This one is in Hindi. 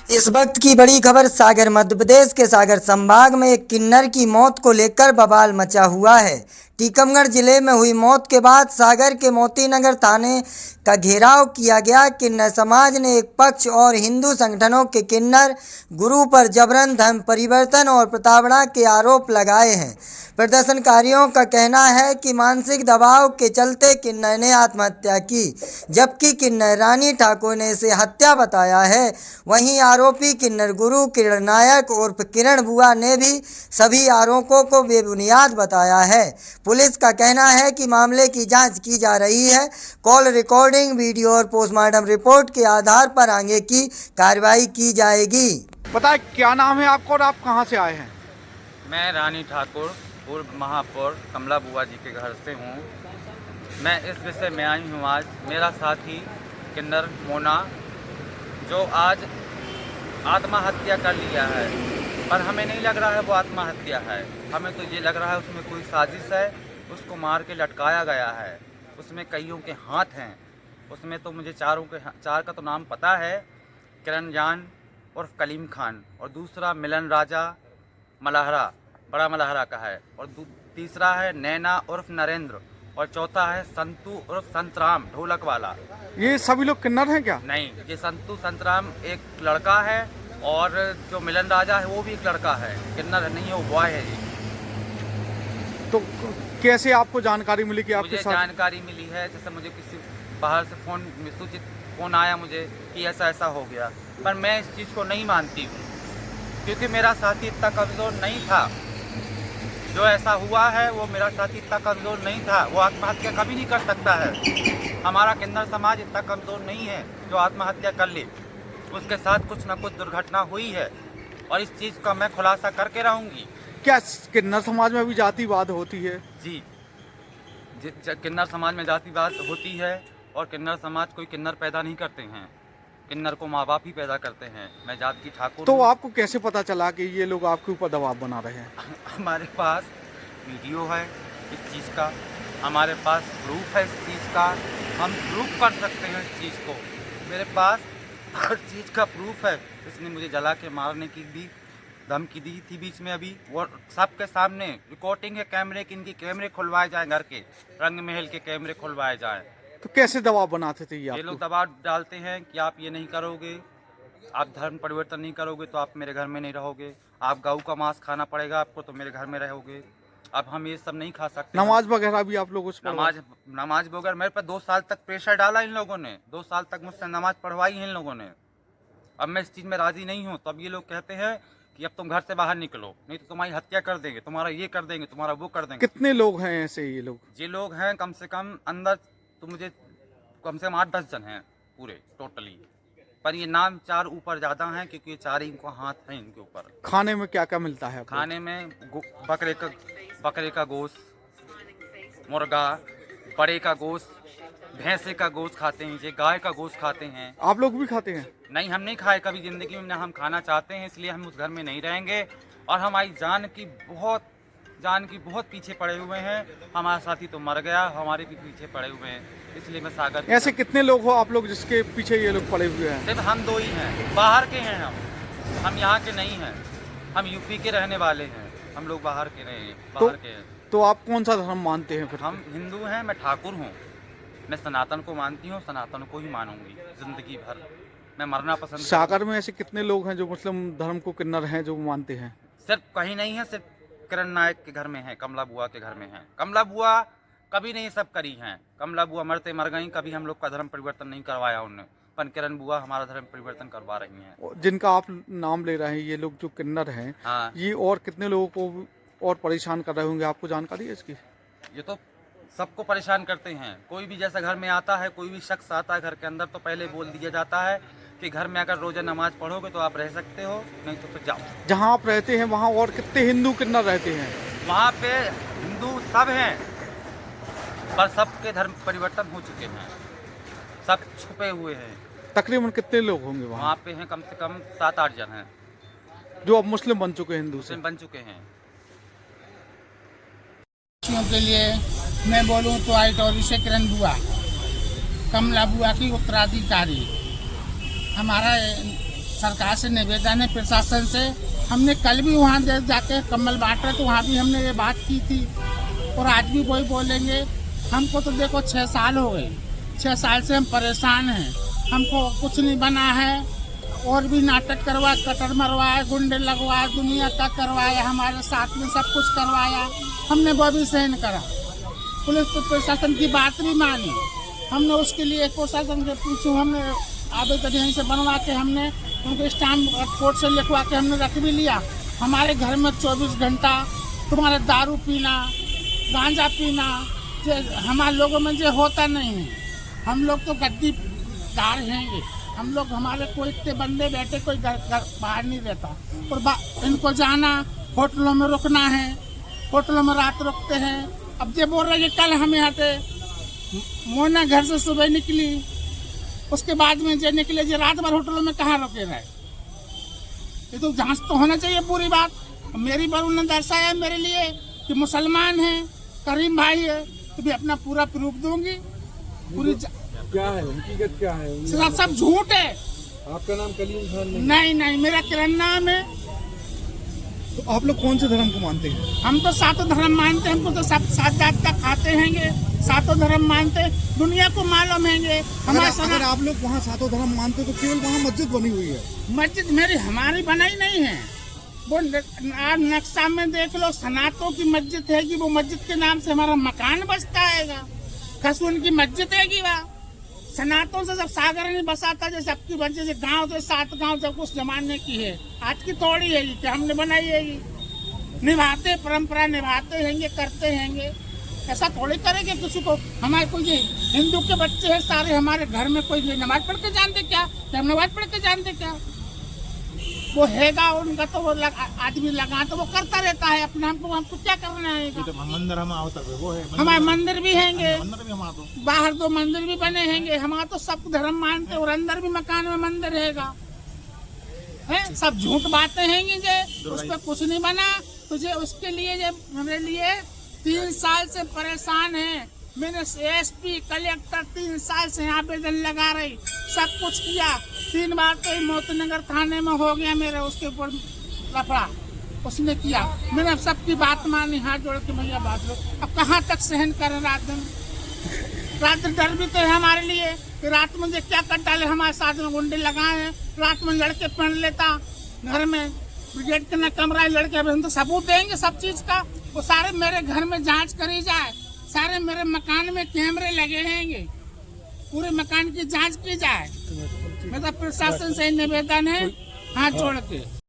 इस वक्त की बड़ी खबर सागर मध्य प्रदेश के सागर संभाग में एक किन्नर की मौत को लेकर बवाल मचा हुआ है। टीकमगढ़ जिले में हुई मौत के बाद सागर के मोतीनगर थाने का घेराव किया गया। किन्नर समाज ने एक पक्ष और हिंदू संगठनों के किन्नर गुरु पर जबरन धर्म परिवर्तन और प्रताड़ना के आरोप लगाए हैं। प्रदर्शनकारियों का कहना है कि मानसिक दबाव के चलते किन्नर ने आत्महत्या की, जबकि किन्नर रानी ठाकुर ने इसे हत्या बताया है। वहीं आरोपी किन्नर गुरु किरण नायक उर्फ किरण बुआ ने भी सभी आरोपों को बेबुनियाद बताया है। पुलिस का कहना है कि मामले की जांच की जा रही है। कॉल रिकॉर्डिंग, वीडियो और पोस्टमार्टम रिपोर्ट के आधार पर आगे की कार्रवाई की जाएगी। पता है क्या नाम है आपका और आप कहां से आए हैं? मैं रानी ठाकुर पूर्व महापौर कमला बुआ जी के घर से हूँ। मैं इस विषय में आई हूँ। आज मेरा साथी किन्नर मोना जो आज आत्महत्या कर लिया है, पर हमें नहीं लग रहा है वो आत्महत्या है। हमें तो ये लग रहा है उसमें कोई साजिश है, उसको मार के लटकाया गया है। उसमें कईयों के हाथ हैं। उसमें तो मुझे चार का तो नाम पता है, किरण जान उर्फ कलीम खान, और दूसरा मिलन राजा मल्हारा, बड़ा मल्हारा का है, और तीसरा है नैना उर्फ नरेंद्र, और चौथा है संतू उर्फ संतराम ढोलक वाला। ये सभी लोग किन्नर हैं क्या? नहीं, ये संतू संतराम एक लड़का है, और जो मिलन राजा है वो भी एक लड़का है, किन्नर नहीं है, वो बॉय है। ये तो कैसे आपको जानकारी मिली कि आपके मुझे साथ? जानकारी मिली है, जैसे मुझे किसी बाहर से सूचित फोन आया मुझे कि ऐसा ऐसा हो गया, पर मैं इस चीज़ को नहीं मानती हूँ, क्योंकि मेरा साथी इतना कमज़ोर नहीं था। जो ऐसा हुआ है वो मेरा साथी इतना कमज़ोर नहीं था, वो आत्महत्या कभी नहीं कर सकता है। हमारा किन्नर समाज इतना कमज़ोर नहीं है जो आत्महत्या कर ले। उसके साथ कुछ ना कुछ दुर्घटना हुई है, और इस चीज़ का मैं खुलासा करके रहूँगी। क्या किन्नर समाज में भी जातिवाद होती है? जी, किन्नर समाज में जातिवाद होती है, और किन्नर समाज कोई किन्नर पैदा नहीं करते हैं, किन्नर को माँ बाप ही पैदा करते हैं। मैं जात की ठाकुर तो हूँ। आपको कैसे पता चला कि ये लोग आपके ऊपर दबाव बना रहे हैं? हमारे पास वीडियो है इस चीज़ का, हमारे पास प्रूफ है इस चीज़ का, हम प्रूफ कर सकते हैं इस चीज़ को। मेरे पास हर चीज़ का प्रूफ है। इसने मुझे जला के मारने की भी धमकी दी थी बीच में, अभी वो सबके सामने रिकॉर्डिंग है कैमरे की। इनकी कैमरे खुलवाए जाएं, घर के रंग महल के कैमरे खुलवाए जाएं। तो कैसे दबाव बनाते थे ये लोग दबाव डालते हैं कि आप ये नहीं करोगे, आप धर्म परिवर्तन नहीं करोगे तो आप मेरे घर में नहीं रहोगे, आप गऊ का मांस खाना पड़ेगा आपको तो मेरे घर में रहोगे। अब हम ये सब नहीं खा सकते। नमाज वगैरह भी आप लोग उस पर? नमाज वगैरह मेरे पर 2 साल तक प्रेशर डाला इन लोगों ने, 2 साल तक मुझसे नमाज पढ़वाई है इन लोगों ने। अब मैं इस चीज़ में राज़ी नहीं हूँ, तो अब ये लोग कहते हैं कि अब तुम घर से बाहर निकलो, नहीं तो तुम्हारी हत्या कर देंगे, तुम्हारा ये कर देंगे, तुम्हारा वो कर देंगे। कितने लोग हैं ऐसे ये लोग? ये लोग हैं कम से कम अंदर तो मुझे कम से कम 8-10 जन हैं पूरे टोटली, पर ये नाम 4 ऊपर ज़्यादा हैं, क्योंकि ये 4 ही इनको हाथ हैं इनके ऊपर। खाने में क्या क्या मिलता है? खाने में बकरे का गोश्त, मुर्गा, बड़े का गोश्त, भैंसे का गोश्त खाते हैं, ये गाय का गोश्त खाते हैं। आप लोग भी खाते हैं? नहीं, हम नहीं खाए कभी ज़िंदगी में, ना हम खाना चाहते हैं, इसलिए हम उस घर में नहीं रहेंगे। और हमारी जान की बहुत पीछे पड़े हुए हैं। हमारा साथी तो मर गया, हमारे भी पीछे पड़े हुए हैं, इसलिए मैं सागर। ऐसे कितने लोग हो आप लोग जिसके पीछे ये लोग पड़े हुए हैं? सिर्फ हम 2 ही हैं, बाहर के हैं हम यहाँ के नहीं हैं, हम यूपी के रहने वाले हैं, हम लोग बाहर के नहीं, बाहर के हैं। तो आप कौन सा धर्म मानते हैं फिर? हम हिंदू हैं, मैं ठाकुर हूँ, मैं सनातन को मानती हूँ, सनातन को ही मानूंगी ज़िंदगी भर। मैं मरना पसंद। सागर में ऐसे कितने लोग हैं जो मुस्लिम धर्म को किन्नर हैं जो मानते हैं? सिर्फ कहीं नहीं है, सिर्फ किरण नायक के घर में है, कमला बुआ के घर में है। कमला बुआ कभी नहीं सब करी हैं, कमला बुआ मरते मर गई, कभी हम लोग का धर्म परिवर्तन नहीं करवाया उन्होंने, पर किरण बुआ हमारा धर्म परिवर्तन करवा रही हैं। जिनका आप नाम ले रहे हैं ये लोग जो किन्नर हैं, हाँ, ये और कितने लोगों को और परेशान कर रहे होंगे, आपको जानकारी है इसकी? ये तो सबको परेशान करते हैं। कोई भी जैसा घर में आता है, कोई भी शख्स आता है घर के अंदर, तो पहले बोल दिया जाता है कि घर में अगर रोज़ा नमाज पढ़ोगे तो आप रह सकते हो, नहीं तो फिर जाओ। जहाँ आप रहते हैं वहाँ और कितने हिंदू किन्नर रहते हैं? वहाँ पे हिंदू सब हैं, पर सबके धर्म परिवर्तन हो चुके हैं, सब छुपे हुए हैं। तकरीबन कितने लोग होंगे वहाँ? वहाँ पे हैं कम से कम 7-8 जन हैं जो अब मुस्लिम बन चुके हैं, हिंदू से मुस्लिम बन चुके हैं। के लिए मैं बोलूं तो आइटोरी से किरण बुआ, कमला बुआ की उत्तराधिकारी। हमारा सरकार से निवेदन है, प्रशासन से। हमने कल भी वहाँ जाके कम्बल बांट रहे तो वहाँ भी हमने ये बात की थी और आज भी वही बोलेंगे। हमको तो देखो 6 साल हो गए, 6 साल से हम परेशान हैं, हमको कुछ नहीं बना है। और भी नाटक करवाए, कटर मरवाए, गुंडे लगवाए, दुनिया का करवाया, हमारे साथ में सब कुछ करवाया, हमने वो भी सहन करा। पुलिस प्रशासन की बात भी मानी, हमने उसके लिए प्रशासन के पीछे हमने आवेदन यहीं से बनवा के हमने उनके स्टाम्प कोर्ट से लिखवा के हमने रख भी लिया। हमारे घर में 24 घंटा तुम्हारे दारू पीना, गांजा पीना, हमारे लोगों में जो होता नहीं है। हम लोग तो गद्दीदार हैं, हम लोग हमारे कोई इतने बंदे बैठे कोई घर बाहर नहीं रहता। और इनको जाना, होटलों में रुकना है, होटलों में रात रुकते हैं। अब ये बोल रहे कि कल हमें हटे, मोना घर से सुबह निकली, उसके बाद में जो निकले जो रात भर होटलों में कहाँ रुके रहे। ये तो जांच तो होना चाहिए पूरी बात। मेरी बार उन्होंने दर्शाया मेरे लिए कि मुसलमान है, करीम भाई है, तो भी अपना पूरा प्रूफ दूंगी। पूरी क्या है हकीकत, क्या है? सब झूठ है। आपका नाम कलीम खान नहीं, मेरा किरण नाम है। तो आप लोग कौन से धर्म को मानते हैं? हम तो सातों धर्म मानते हैं, हमको तो सब सात जात का खाते हैंगे, सातों धर्म मानते हैं, दुनिया को मालूम हैंगे। अगर आप लोग वहाँ सातों धर्म मानते तो केवल वहाँ मस्जिद बनी हुई है। मस्जिद हमारी बनाई नहीं है, वो आप नक्शा में देख लो, सनातों की मस्जिद है कि वो मस्जिद के नाम से हमारा मकान बसता है। खसून की मस्जिद है कि वह सनातों से जब सागर नहीं बसाता, जैसे सबकी बच्चे से गांव तो 7 गांव जब उस जमाने की है, आज की थोड़ी है कि हमने बनाई है। निभाते परंपरा निभाते हैंगे, करते हैंगे, ऐसा थोड़ी करेंगे किसी को। हमारे कोई हिंदू के बच्चे हैं सारे हमारे घर में, कोई नमाज पढ़ के जानते क्या? हम नमाज पढ़ के जानते क्या? वो हैगा उनका तो वो आदमी लगा तो वो करता रहता है अपना, हमको क्या करना है। मंदिर हमारे मंदिर भी हैंगे, बाहर 2 मंदिर भी बने हैंगे। हमारा तो सब धर्म मानते और अंदर भी मकान में मंदिर हैगा। सब झूठ बातें हैंगी जे, उस पर कुछ नहीं बना। तुझे उसके लिए हमारे लिए 3 साल से परेशान है। मैंने एसपी कलेक्टर 3 साल से आवेदन लगा रही, सब कुछ किया। 3 बार तो मोतीनगर थाने में हो गया मेरे उसके ऊपर लफड़ा, उसने किया। मैंने अब सबकी बात मानी, हाथ जोड़ के भैया बात लो। अब कहाँ तक सहन करें रात दिन डर भी तो है हमारे लिए कि रात में जो क्या कर डाले। हमारे साथ में गुंडे लगाए हैं, रात में लड़के पहन लेता घर में, ब्रिगेड के न कमरा है लड़के। हम तो सबूत देंगे सब चीज का, वो सारे मेरे घर में जांच करी जाए, सारे मेरे मकान में कैमरे लगे हैंगे, पूरे मकान की जांच की जाए। मतलब प्रशासन से निवेदन है हाथ जोड़ के।